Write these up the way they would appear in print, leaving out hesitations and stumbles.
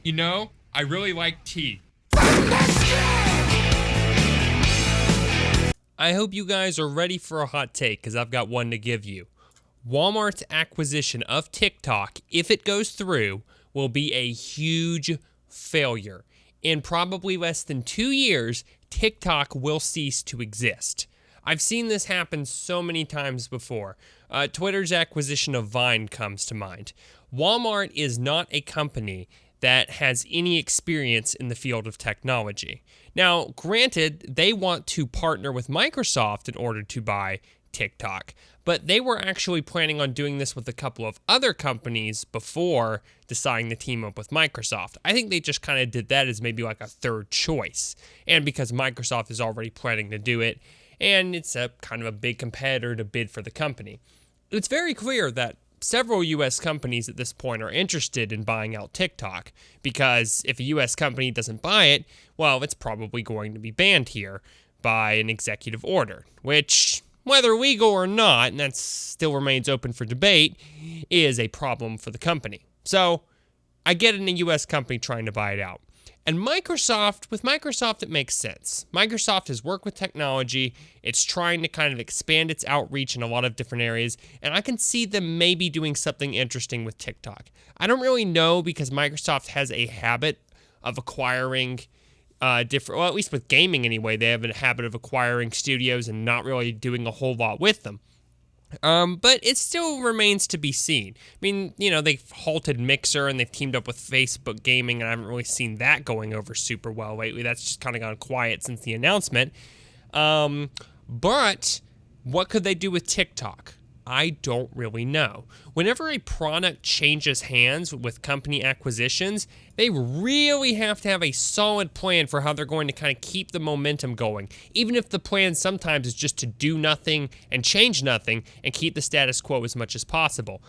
You know, I really like tea. I hope you guys are ready for a hot take, because I've got one to give you. Walmart's acquisition of TikTok, if it goes through, will be a huge failure. In probably less than 2 years, TikTok will cease to exist. I've seen this happen so many times before. Twitter's acquisition of Vine comes to mind. Walmart is not a company that has any experience in the field of technology. Now, granted, they want to partner with Microsoft in order to buy TikTok, but they were actually planning on doing this with a couple of other companies before deciding to team up with Microsoft. I think they just kind of did that as maybe like a third choice, and because Microsoft is already planning to do it, and it's a kind of a big competitor to bid for the company. It's very clear that several U.S. companies at this point are interested in buying out TikTok, because if a U.S. company doesn't buy it, well, it's probably going to be banned here by an executive order, which, whether legal or not, and that still remains open for debate, is a problem for the company. So I get in a U.S. company trying to buy it out. And Microsoft, with Microsoft, it makes sense. Microsoft has worked with technology. It's trying to kind of expand its outreach in a lot of different areas. And I can see them maybe doing something interesting with TikTok. I don't really know, because Microsoft has a habit of acquiring different, well, at least with gaming anyway, they have a habit of acquiring studios and not really doing a whole lot with them. But it still remains to be seen. I mean, you know, they've halted Mixer and they've teamed up with Facebook Gaming, and I haven't really seen that going over super well lately. That's just kind of gone quiet since the announcement. But what could they do with TikTok? I don't really know. Whenever a product changes hands with company acquisitions, they really have to have a solid plan for how they're going to kind of keep the momentum going, even if the plan sometimes is just to do nothing and change nothing and keep the status quo as much as possible.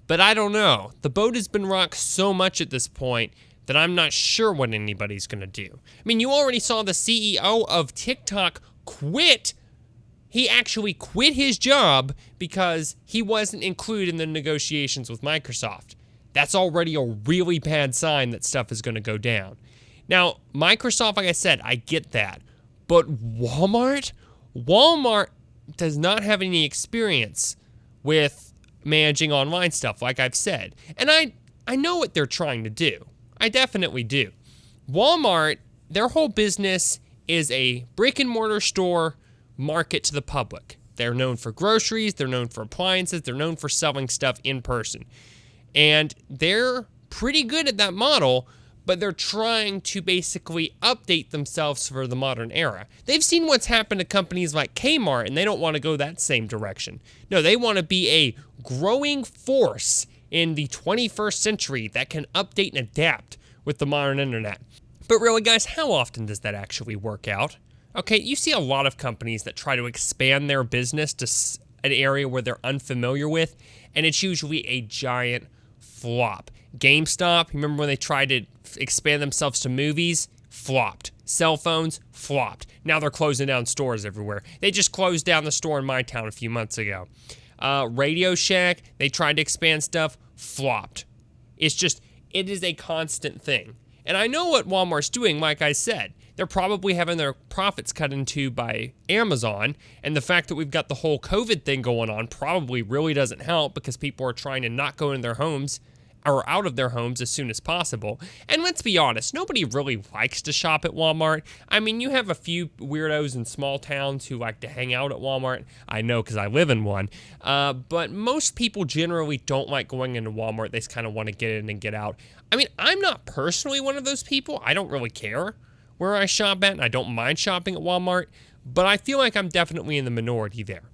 But I don't know. The boat has been rocked so much at this point that I'm not sure what anybody's going to do. I mean, you already saw the CEO of TikTok quit. He actually quit his job because he wasn't included in the negotiations with Microsoft. That's already a really bad sign that stuff is going to go down. Now, Microsoft, like I said, I get that. But Walmart? Walmart does not have any experience with managing online stuff, like I've said. And I know what they're trying to do. I definitely do. Walmart, their whole business is a brick and mortar store market to the public. They're known for groceries, they're known for appliances, they're known for selling stuff in person. And they're pretty good at that model, but they're trying to basically update themselves for the modern era. They've seen what's happened to companies like Kmart, and they don't want to go that same direction. No, they want to be a growing force in the 21st century that can update and adapt with the modern internet. But really, guys, how often does that actually work out? Okay, you see a lot of companies that try to expand their business to an area where they're unfamiliar with, and it's usually a giant flop. GameStop, remember when they tried to expand themselves to movies? Flopped. Cell phones? Flopped. Now they're closing down stores everywhere. They just closed down the store in my town a few months ago. Radio Shack, they tried to expand stuff? Flopped. It is a constant thing. And I know what Walmart's doing, like I said. They're probably having their profits cut into by Amazon, and the fact that we've got the whole COVID thing going on probably really doesn't help, because people are trying to not go in their homes or out of their homes as soon as possible. And let's be honest, nobody really likes to shop at Walmart. I mean, you have a few weirdos in small towns who like to hang out at Walmart. I know, because I live in one. But most people generally don't like going into Walmart. They just kind of want to get in and get out. I mean, I'm not personally one of those people. I don't really care where I shop at, and I don't mind shopping at Walmart, but I feel like I'm definitely in the minority there.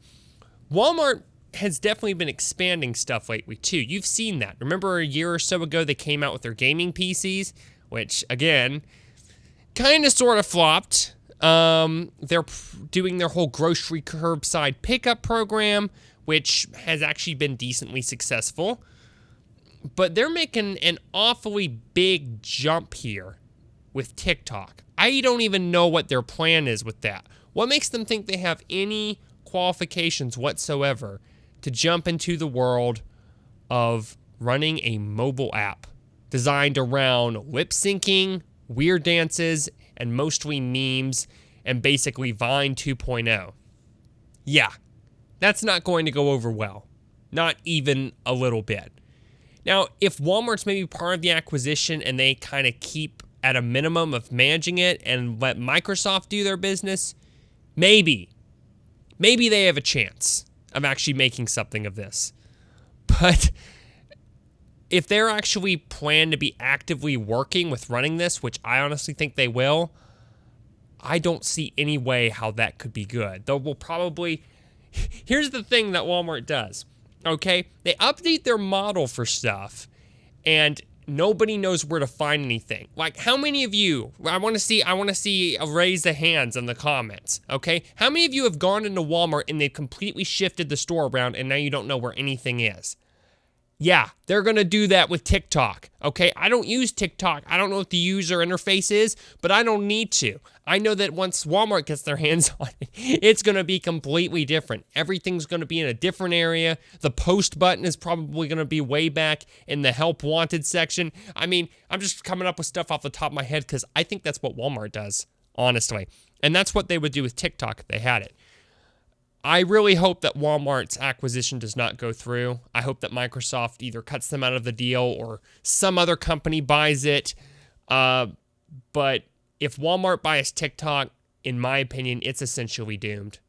Walmart has definitely been expanding stuff lately too. You've seen that. Remember a year or so ago they came out with their gaming PCs, which again, kind of sort of flopped. They're doing their whole grocery curbside pickup program, which has actually been decently successful. But they're making an awfully big jump here with TikTok. I don't even know what their plan is with that. What makes them think they have any qualifications whatsoever to jump into the world of running a mobile app designed around lip syncing, weird dances, and mostly memes, and basically Vine 2.0. Yeah, that's not going to go over well. Not even a little bit. Now, if Walmart's maybe part of the acquisition and they kind of keep at a minimum of managing it and let Microsoft do their business, maybe they have a chance of actually making something of this. But if they're actually planned to be actively working with running this, which I honestly think they will, I don't see any way how that could be good. Though we'll probably... Here's the thing that Walmart does, okay? They update their model for stuff, and nobody knows where to find anything. Like, how many of you, I want to see a raise of hands in the comments, okay? How many of you have gone into Walmart and they've completely shifted the store around and now you don't know where anything is? Yeah, they're going to do that with TikTok, okay? I don't use TikTok. I don't know what the user interface is, but I don't need to. I know that once Walmart gets their hands on it, it's going to be completely different. Everything's going to be in a different area. The post button is probably going to be way back in the help wanted section. I mean, I'm just coming up with stuff off the top of my head because I think that's what Walmart does, honestly. And that's what they would do with TikTok if they had it. I really hope that Walmart's acquisition does not go through. I hope that Microsoft either cuts them out of the deal or some other company buys it. But if Walmart buys TikTok, in my opinion, it's essentially doomed.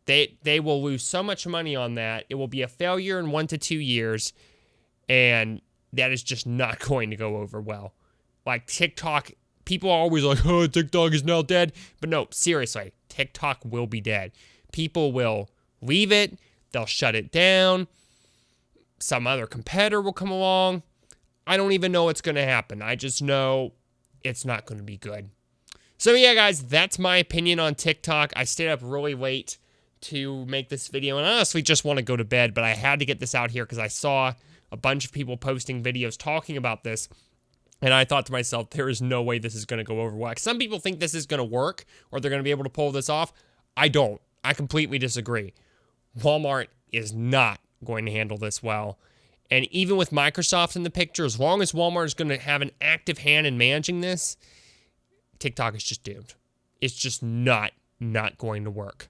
They will lose so much money on that. It will be a failure in 1 to 2 years, and that is just not going to go over well. Like TikTok, people are always like, oh, TikTok is now dead. But no, seriously, TikTok will be dead. People will leave it. They'll shut it down. Some other competitor will come along. I don't even know what's going to happen. I just know it's not going to be good. So yeah, guys, that's my opinion on TikTok. I stayed up really late to make this video, and I honestly just want to go to bed, but I had to get this out here because I saw a bunch of people posting videos talking about this, and I thought to myself, there is no way this is going to go over well. Some people think this is going to work, or they're going to be able to pull this off. I don't. I completely disagree. Walmart is not going to handle this well. And even with Microsoft in the picture, as long as Walmart is going to have an active hand in managing this, TikTok is just doomed. It's just not going to work.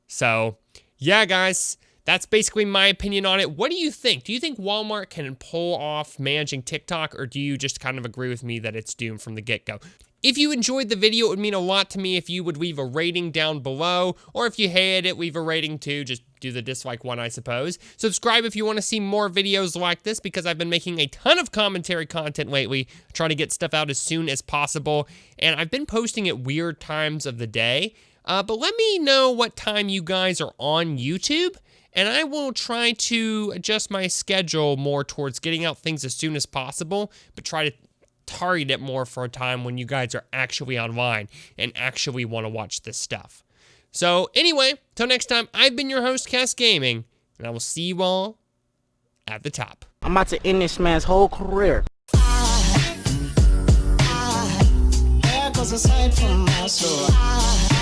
So, yeah, guys, that's basically my opinion on it. What do you think? Do you think Walmart can pull off managing TikTok, or do you just kind of agree with me that it's doomed from the get-go? If you enjoyed the video, it would mean a lot to me if you would leave a rating down below, or if you hated it, leave a rating too. Just do the dislike one, I suppose. Subscribe if you want to see more videos like this, because I've been making a ton of commentary content lately, trying to get stuff out as soon as possible, and I've been posting at weird times of the day. But let me know what time you guys are on YouTube, and I will try to adjust my schedule more towards getting out things as soon as possible, but try to target it more for a time when you guys are actually online and actually want to watch this stuff. So anyway, till next time, I've been your host, Cass Gaming, and I will see you all at the top. I'm about to end this man's whole career. There goes a sight from my soul.